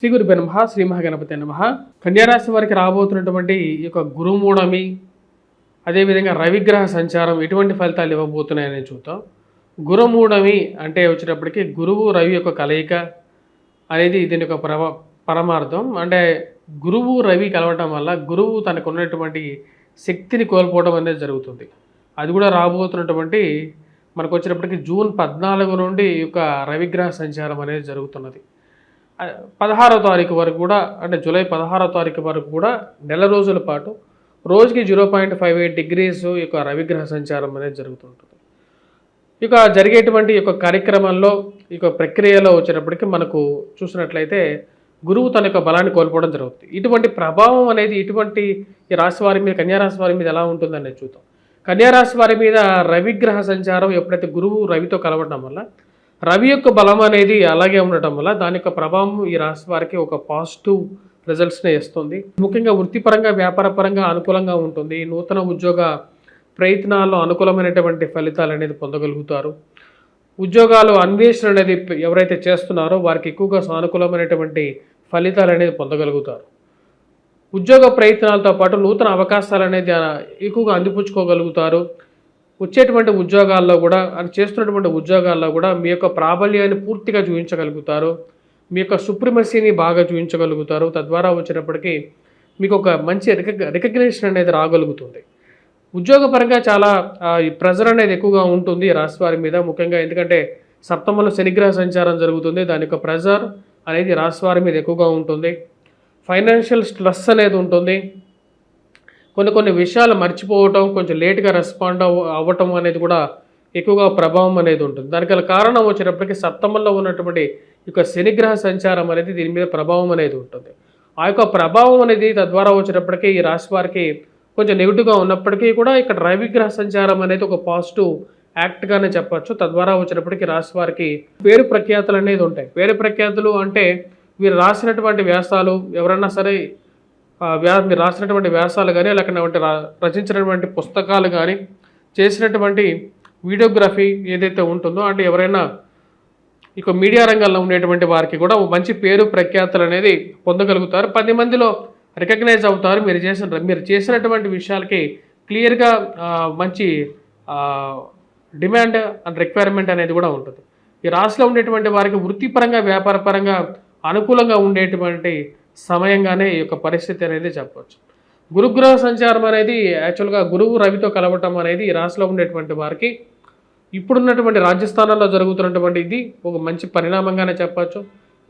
శ్రీ గురుభ్యో నమః. శ్రీ మహాగణపతి నమః. కన్యారాశి వారికి రాబోతున్నటువంటి ఈ యొక్క గురుమూఢమి, అదేవిధంగా రవిగ్రహ సంచారం ఎటువంటి ఫలితాలు ఇవ్వబోతున్నాయని చూద్దాం. గురుమూఢమి అంటే వచ్చేటప్పటికి గురువు రవి యొక్క కలయిక అనేది దీని యొక్క పరమార్థం. అంటే గురువు రవి కలవటం వల్ల గురువు తనకు ఉన్నటువంటి శక్తిని కోల్పోవడం అనేది జరుగుతుంది. అది కూడా రాబోతున్నటువంటి మనకు వచ్చేటప్పటికి జూన్ 14 నుండి ఈ యొక్క రవిగ్రహ సంచారం అనేది జరుగుతున్నది. 16వ తారీఖు వరకు కూడా, అంటే జూలై 16వ తారీఖు వరకు కూడా నెల రోజుల పాటు రోజుకి 0.58 డిగ్రీస్ ఈ యొక్క రవిగ్రహ సంచారం అనేది జరుగుతుంటుంది. ఇక జరిగేటువంటి యొక్క కార్యక్రమంలో ఈ యొక్క ప్రక్రియలో వచ్చేటప్పటికి మనకు చూసినట్లయితే గురువు తన యొక్క బలాన్ని కోల్పోవడం జరుగుతుంది. ఇటువంటి ప్రభావం అనేది ఇటువంటి ఈ రాశి వారి మీద, కన్యారాశి వారి మీద ఎలా ఉంటుందనేది చూద్దాం. కన్యారాశి వారి మీద రవిగ్రహ సంచారం ఎప్పుడైతే గురువు రవితో కలవడం వల్ల రవి యొక్క బలం అనేది అలాగే ఉండటం వల్ల దాని యొక్క ప్రభావం ఈ రాశి వారికి ఒక పాజిటివ్ రిజల్ట్స్నే ఇస్తుంది. ముఖ్యంగా వృత్తిపరంగా, వ్యాపారపరంగా అనుకూలంగా ఉంటుంది. నూతన ఉద్యోగ ప్రయత్నాల్లో అనుకూలమైనటువంటి ఫలితాలు అనేది పొందగలుగుతారు. ఉద్యోగాలు అన్వేషణ అనేది ఎవరైతే చేస్తున్నారో వారికి ఎక్కువగా సానుకూలమైనటువంటి ఫలితాలు అనేది పొందగలుగుతారు. ఉద్యోగ ప్రయత్నాలతో పాటు నూతన అవకాశాలు అనేది ఎక్కువగా అందిపుచ్చుకోగలుగుతారు. వచ్చేటువంటి ఉద్యోగాల్లో కూడా, అది చేస్తున్నటువంటి ఉద్యోగాల్లో కూడా మీ యొక్క ప్రాబల్యాన్ని పూర్తిగా చూపించగలుగుతారు. మీ యొక్క సుప్రిమసీని బాగా చూపించగలుగుతారు. తద్వారా వచ్చేటప్పటికి మీకు ఒక మంచి రికగ్నిషన్ అనేది రాగలుగుతుంది. ఉద్యోగపరంగా చాలా ప్రెజర్ అనేది ఎక్కువగా ఉంటుంది రాశి వారి మీద. ముఖ్యంగా ఎందుకంటే సప్తమంలో శనిగ్రహ సంచారం జరుగుతుంది. దాని యొక్క ప్రెజర్ అనేది రాశి వారి మీద ఎక్కువగా ఉంటుంది. ఫైనాన్షియల్ స్ట్రెస్ అనేది ఉంటుంది. కొన్ని విషయాలు మర్చిపోవటం, కొంచెం లేట్గా రెస్పాండ్ అవ్వటం అనేది కూడా ఎక్కువగా ప్రభావం అనేది ఉంటుంది. దానికి కారణం వచ్చేటప్పటికి సప్తమంలో ఉన్నటువంటి యొక్క శనిగ్రహ సంచారం అనేది దీని మీద ప్రభావం అనేది ఉంటుంది. ఆ యొక్క ప్రభావం అనేది తద్వారా వచ్చేటప్పటికి ఈ రాశి వారికి కొంచెం నెగిటివ్గా ఉన్నప్పటికీ కూడా ఇక్కడ రవిగ్రహ సంచారం అనేది ఒక పాజిటివ్ యాక్ట్గానే చెప్పచ్చు. తద్వారా వచ్చేటప్పటికి రాశి వారికి పేరు ప్రఖ్యాతులు అనేది ఉంటాయి. పేరు ప్రఖ్యాతులు అంటే వీరు రాసినటువంటి వ్యాసాలు, ఎవరన్నా సరే మీరు రాసినటువంటి వ్యాసాలు కానీ, లేకపోతే రచించినటువంటి పుస్తకాలు కానీ, చేసినటువంటి వీడియోగ్రఫీ ఏదైతే ఉంటుందో, అంటే ఎవరైనా ఇక మీడియా రంగంలో ఉండేటువంటి వారికి కూడా మంచి పేరు ప్రఖ్యాతులు అనేది పొందగలుగుతారు. 10 మందిలో రికగ్నైజ్ అవుతారు. మీరు చేసినటువంటి విషయాలకి క్లియర్గా మంచి డిమాండ్ అండ్ రిక్వైర్మెంట్ అనేది కూడా ఉంటుంది. ఈ రాశిలో ఉండేటువంటి వారికి వృత్తిపరంగా, వ్యాపారపరంగా అనుకూలంగా ఉండేటువంటి సమయంగానే ఈ యొక్క పరిస్థితి అనేది చెప్పవచ్చు. గురుగ్రహ సంచారం అనేది యాక్చువల్గా గురువు రవితో కలవటం అనేది ఈ రాశిలో ఉండేటువంటి వారికి ఇప్పుడున్నటువంటి రాజస్థానంలో జరుగుతున్నటువంటి ఇది ఒక మంచి పరిణామంగానే చెప్పచ్చు.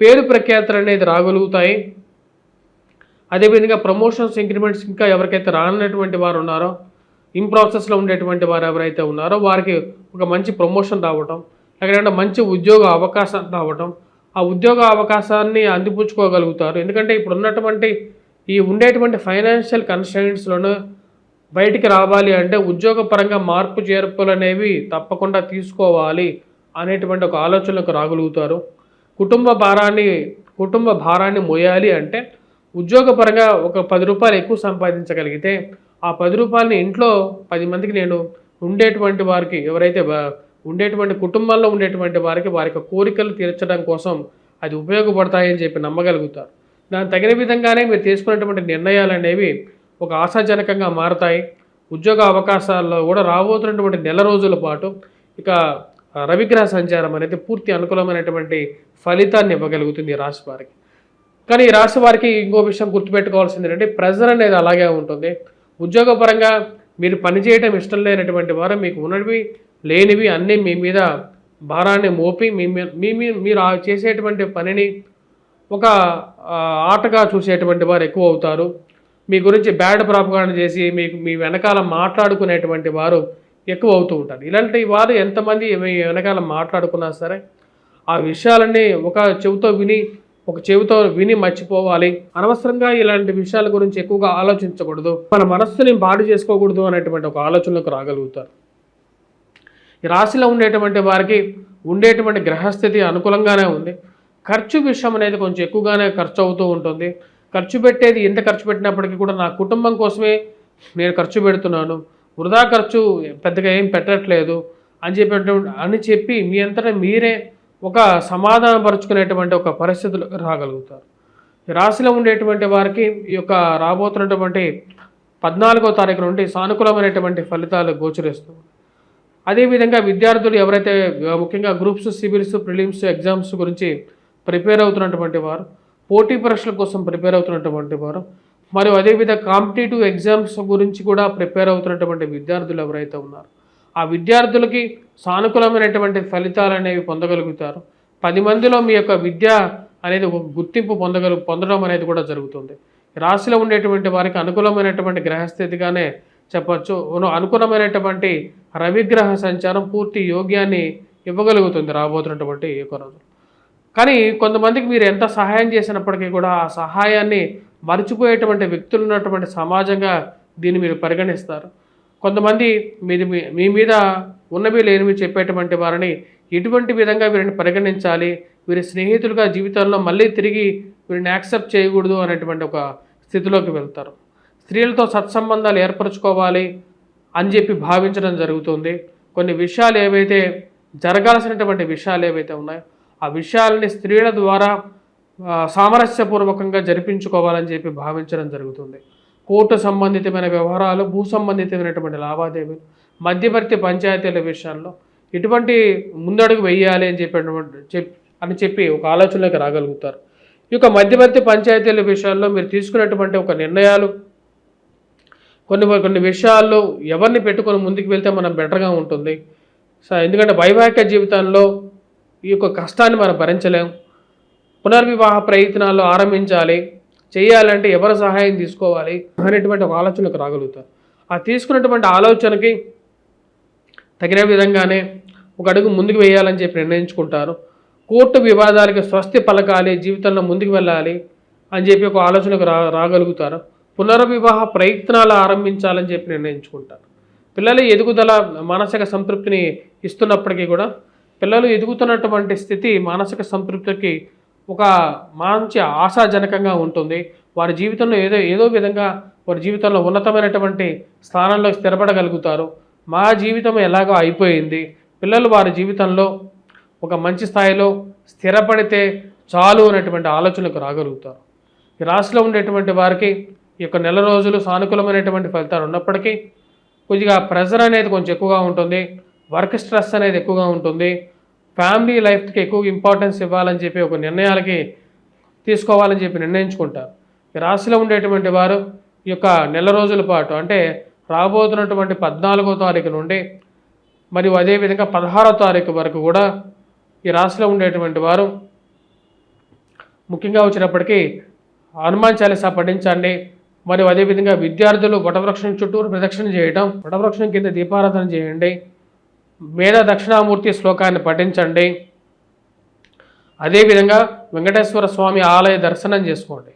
పేరు ప్రఖ్యాతులు అనేది రాగలుగుతాయి. అదేవిధంగా ప్రమోషన్స్, ఇంక్రిమెంట్స్ ఇంకా ఎవరికైతే రానటువంటి వారు ఉన్నారో, ఇన్ ప్రాసెస్లో ఉండేటువంటి వారు ఎవరైతే ఉన్నారో వారికి ఒక మంచి ప్రమోషన్ రావటం, లేకపోతే మంచి ఉద్యోగ అవకాశం రావటం, ఆ ఉద్యోగ అవకాశాన్ని అందిపుచ్చుకోగలుగుతారు. ఎందుకంటే ఇప్పుడు ఉన్నటువంటి ఉండేటువంటి ఫైనాన్షియల్ కన్స్ట్రెయింట్స్లోనూ బయటికి రావాలి అంటే ఉద్యోగపరంగా మార్పు చేర్పులు అనేవి తప్పకుండా తీసుకోవాలి అనేటువంటి ఒక ఆలోచనలకు రాగలుగుతారు. కుటుంబ భారాన్ని మోయాలి అంటే ఉద్యోగపరంగా ఒక 10 రూపాయలు ఎక్కువ సంపాదించగలిగితే ఆ 10 రూపాయలని ఇంట్లో 10 మందికి నేను ఉండేటువంటి వారికి, ఎవరైతే ఉండేటువంటి కుటుంబాల్లో ఉండేటువంటి వారికి వారి యొక్క కోరికలు తీర్చడం కోసం అది ఉపయోగపడతాయని చెప్పి నమ్మగలుగుతారు. దానికి తగిన విధంగానే మీరు తీసుకున్నటువంటి నిర్ణయాలు అనేవి ఒక ఆశాజనకంగా మారతాయి. ఉద్యోగ అవకాశాల్లో కూడా రాబోతున్నటువంటి నెల రోజుల పాటు ఇక రవిగ్రహ సంచారం అనేది పూర్తి అనుకూలమైనటువంటి ఫలితాన్ని ఇవ్వగలుగుతుంది ఈ రాశి వారికి. కానీ ఈ రాశి వారికి ఇంకో విషయం గుర్తుపెట్టుకోవాల్సింది ఏంటంటే ప్రెజర్ అనేది అలాగే ఉంటుంది. ఉద్యోగపరంగా మీరు పనిచేయడం ఇష్టం లేనటువంటి వారు మీకు ఉన్నవి లేనివి అన్నీ మీ మీద భారాన్ని మోపి మీరు చేసేటువంటి పనిని ఒక ఆటగా చూసేటువంటి వారు ఎక్కువ అవుతారు. మీ గురించి బ్యాడ్ ప్రాపగాండా చేసి మీ వెనకాల మాట్లాడుకునేటువంటి వారు ఎక్కువ అవుతూ ఉంటారు. ఇలాంటి వారు ఎంతమంది మీ వెనకాల మాట్లాడుకున్నా సరే ఆ విషయాలన్నీ ఒక చెవితో విని మర్చిపోవాలి. అనవసరంగా ఇలాంటి విషయాల గురించి ఎక్కువగా ఆలోచించకూడదు, మన మనస్సుని బాడు చేసుకోకూడదు అనేటువంటి ఒక ఆలోచనలకు రాగలుగుతారు. ఈ రాశిలో ఉండేటువంటి వారికి ఉండేటువంటి గ్రహస్థితి అనుకూలంగానే ఉంది. ఖర్చు విషయం అనేది కొంచెం ఎక్కువగానే ఖర్చు అవుతూ ఉంటుంది. ఖర్చు పెట్టేది ఎంత ఖర్చు పెట్టినప్పటికీ కూడా నా కుటుంబం కోసమే నేను ఖర్చు పెడుతున్నాను, వృధా ఖర్చు పెద్దగా ఏం పెట్టట్లేదు అని చెప్పి మీ అంతటా మీరే ఒక సమాధానపరుచుకునేటువంటి ఒక పరిస్థితులు రాగలుగుతారు. ఈ రాశిలో ఉండేటువంటి వారికి ఈ యొక్క రాబోతున్నటువంటి 14వ తారీఖు నుండి సానుకూలమైనటువంటి ఫలితాలు గోచరిస్తుంది. అదేవిధంగా విద్యార్థులు ఎవరైతే ముఖ్యంగా గ్రూప్స్, సివిల్స్, ప్రిలిమ్స్ ఎగ్జామ్స్ గురించి ప్రిపేర్ అవుతున్నటువంటి వారు, పోటీ పరీక్షల కోసం ప్రిపేర్ అవుతున్నటువంటి వారు, మరియు అదేవిధంగా కాంపిటేటివ్ ఎగ్జామ్స్ గురించి కూడా ప్రిపేర్ అవుతున్నటువంటి విద్యార్థులు ఎవరైతే ఉన్నారో ఆ విద్యార్థులకి సానుకూలమైనటువంటి ఫలితాలు అనేవి పొందగలుగుతారు. 10 మందిలో మీ యొక్క విద్య అనేది ఒక గుర్తింపు పొందడం అనేది కూడా జరుగుతుంది. రాశిలో ఉండేటువంటి వారికి అనుకూలమైనటువంటి గ్రహస్థితిగానే చెప్పచ్చు. అనుకూలమైనటువంటి రవిగ్రహ సంచారం పూర్తి యోగ్యాన్ని ఇవ్వగలుగుతుంది రాబోతున్నటువంటి ఈ యొక్క రోజు. కానీ కొంతమందికి మీరు ఎంత సహాయం చేసినప్పటికీ కూడా ఆ సహాయాన్ని మర్చిపోయేటువంటి వ్యక్తులు ఉన్నటువంటి సమాజంగా దీన్ని మీరు పరిగణిస్తారు. కొంతమంది మీ మీద ఉన్నవి లేనివి చెప్పేటువంటి వారిని ఎటువంటి విధంగా వీరిని పరిగణించాలి, వీరి స్నేహితులుగా జీవితంలో మళ్ళీ తిరిగి వీరిని యాక్సెప్ట్ చేయకూడదు అనేటువంటి ఒక స్థితిలోకి వెళ్తారు. స్త్రీలతో సత్సంబంధాలు ఏర్పరచుకోవాలి అని చెప్పి భావించడం జరుగుతుంది. కొన్ని విషయాలు ఏవైతే జరగాల్సినటువంటి విషయాలు ఏవైతే ఉన్నాయో ఆ విషయాలని స్త్రీల ద్వారా సామరస్యపూర్వకంగా జరిపించుకోవాలని చెప్పి భావించడం జరుగుతుంది. కోర్టు సంబంధితమైన వ్యవహారాలు, భూ సంబంధితమైనటువంటి లావాదేవీలు, మధ్యవర్తి పంచాయతీల విషయాల్లో ఇటువంటి ముందడుగు వేయాలి అని చెప్పి ఒక ఆలోచనలోకి రాగలుగుతారు. ఈ యొక్క మధ్యవర్తి పంచాయతీల విషయాల్లో మీరు తీసుకున్నటువంటి ఒక నిర్ణయాలు కొన్ని విషయాల్లో ఎవరిని పెట్టుకొని ముందుకు వెళ్తే మనం బెటర్గా ఉంటుంది. ఎందుకంటే వైవాహిక జీవితంలో ఈ యొక్క కష్టాన్ని మనం భరించలేం. పునర్వివాహ ప్రయత్నాలు ఆరంభించాలి, చేయాలంటే ఎవరి సహాయం తీసుకోవాలి అనేటువంటి ఒక ఆలోచనకు రాగలుగుతారు. ఆ తీసుకున్నటువంటి ఆలోచనకి తగిన విధంగానే ఒక అడుగు ముందుకు వేయాలని చెప్పి నిర్ణయించుకుంటారు. కోర్టు వివాదాలకి స్వస్తి పలకాలి, జీవితంలో ముందుకు వెళ్ళాలి అని చెప్పి ఒక ఆలోచనకు రాగలుగుతారు. పునర్వివాహ ప్రయత్నాలు ఆరంభించాలని చెప్పి నిర్ణయించుకుంటారు. పిల్లల ఎదుగుదల మానసిక సంతృప్తిని ఇస్తున్నప్పటికీ కూడా పిల్లలు ఎదుగుతున్నటువంటి స్థితి మానసిక సంతృప్తికి ఒక మంచి ఆశాజనకంగా ఉంటుంది. వారి జీవితంలో ఏదో విధంగా వారి జీవితంలో ఉన్నతమైనటువంటి స్థానంలో స్థిరపడగలుగుతారు. మా జీవితం ఎలాగో అయిపోయింది, పిల్లలు వారి జీవితంలో ఒక మంచి స్థాయిలో స్థిరపడితే చాలు అనేటువంటి ఆలోచనకు రాగలుగుతారు. ఈ రాశిలో ఉండేటువంటి వారికి ఈ యొక్క నెల రోజులు సానుకూలమైనటువంటి ఫలితాలు ఉన్నప్పటికీ కొద్దిగా ప్రెజర్ అనేది కొంచెం ఎక్కువగా ఉంటుంది, వర్క్ స్ట్రెస్ అనేది ఎక్కువగా ఉంటుంది. ఫ్యామిలీ లైఫ్కి ఎక్కువ ఇంపార్టెన్స్ ఇవ్వాలని చెప్పి ఒక నిర్ణయాలకి తీసుకోవాలని చెప్పి నిర్ణయించుకుంటారు. ఈ రాశిలో ఉండేటువంటి వారు ఈ యొక్క నెల రోజుల పాటు అంటే రాబోతున్నటువంటి 14వ తారీఖు నుండి మరియు అదేవిధంగా 16వ తారీఖు వరకు కూడా ఈ రాశిలో ఉండేటువంటి వారు ముఖ్యంగా వచ్చినప్పటికీ హనుమాన్ చాలీసా పఠించండి. మరియు అదేవిధంగా విద్యార్థులు వటవృక్షం చుట్టూరు ప్రదక్షిణ చేయడం, వటవృక్షం కింద దీపారాధన చేయండి, మేధ దక్షిణామూర్తి శ్లోకాన్ని పఠించండి. అదేవిధంగా వెంకటేశ్వర స్వామి ఆలయ దర్శనం చేసుకోండి.